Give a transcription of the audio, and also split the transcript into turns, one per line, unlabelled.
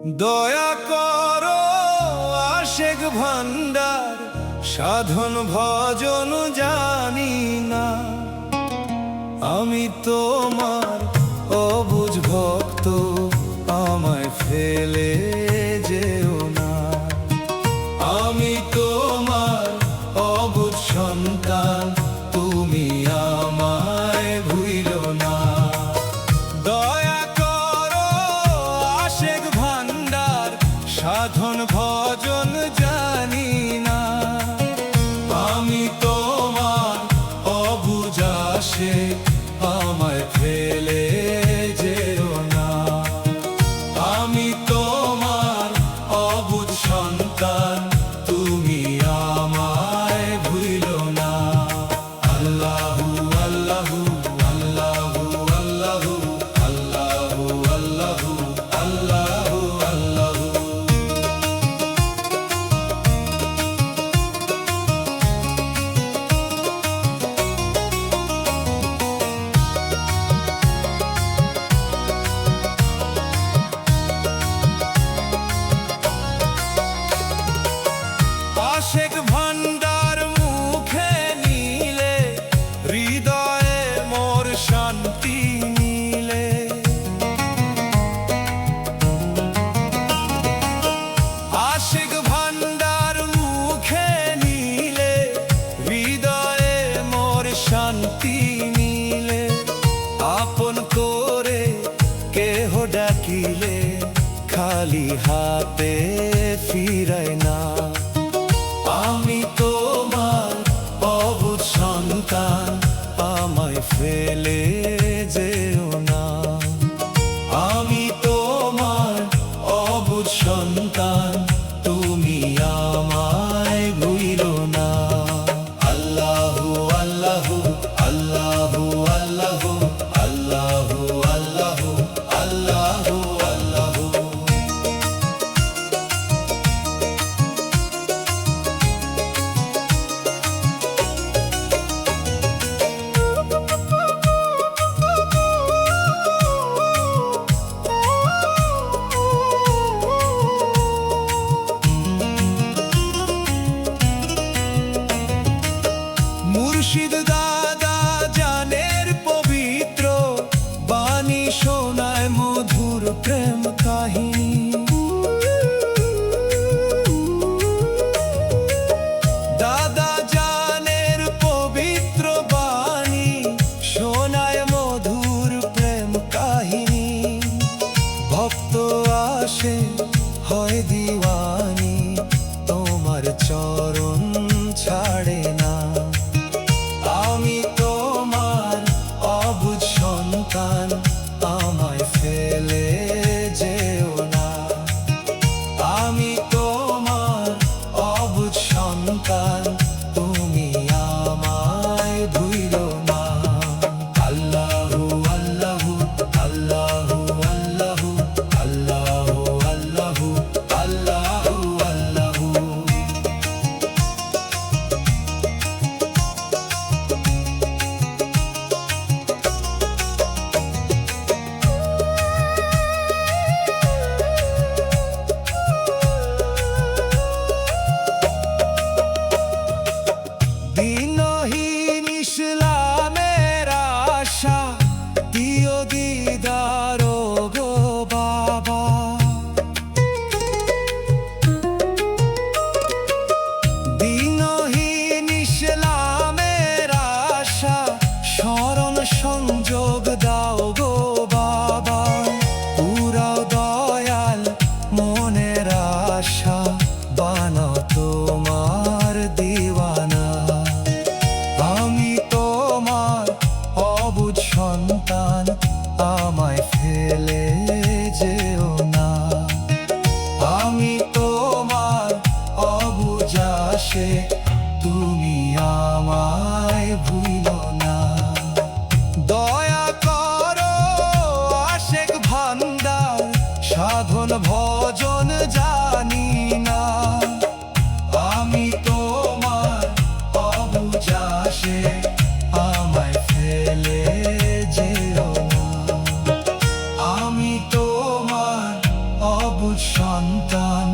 দয়া করো আশেক ভান্ডার, সাধন ভজন জানি না। আমি তোমার অবুঝ ভক্ত, আমায় ফেলে যেও না। আমি তোমার অবুঝ সন্তান, তুমি আমায় ভুইলো না। দয়া করো আশেক ভান্ডার, সাধন ভজন জানি না। আমি তোমার অবুঝ আশেক, আমায় ফেলে যেও না। আমি তোমার অবুঝ সন্তান, তুমি আমায় ভুইলো না। আল্লাহু আল্লাহু আল্লাহু আল্লাহু আল্লাহু আল্লাহু আল্লাহু আল্লাহু। আশেক ভান্ডার মুখে নিলে, হৃদয়ে মোর শান্তি মিলে। আশেক ভান্ডার মুখে নিলে, হৃদয়ে মোর শান্তি মিলে। আপন করে কেহ ডাকিলে, খালি হাতে ফিরায় না। আমি তোমার অবুঝ সন্তান, আমায় ফেলে যেও না। আমি তোমার অবুঝ সন্তান, তুমি আমায় ভুইলো না। আল্লাহু আল্লাহু আল্লাহু আল্লাহু আল্লাহু আল্লাহু আল্লাহু আল্লাহু। মুর্শিদ দাদা জানের পবিত্র বাণী, শোনায় মধুর প্রেম কাহিনী। দাদা জানের পবিত্র বাণী, শোনায় মধুর প্রেম কাহিনী। ভক্ত আসে হয় দিওয়ানি, তোমার চরণ ছাড়ে না। আমি তোমার অবুঝ সন্তান, আমায় ফেলে যেও না। আমি তোমার অবুঝ সন্তান, তুমি আমায় ভুইলো না। আল্লাহু আল্লাহু আল্লাহু আল্লাহু আল্লাহু আল্লাহু আল্লাহু আল্লাহু। দিনহীন ইসলামের আশা, দিও দিদার গো বাবা। দিনহীন ইসলামের আশা, স্মরণ সংযোগ দাও গো বাবা। পুরাও দয়াল মনের আশা, বানাও তোমার দিওয়ানা। আমি তোমার অবুঝ সন্তান, আমায় ফেলে যেও না। আমি তোমার অবুঝ আশেক, তুমি আমায় ভুইলো না। দয়া করো আশেক ভান্ডার, সাধন ভজন জানি না। আমি তোমার অবুঝ আশেক, আমায় ফেলে যেও না। সন্তান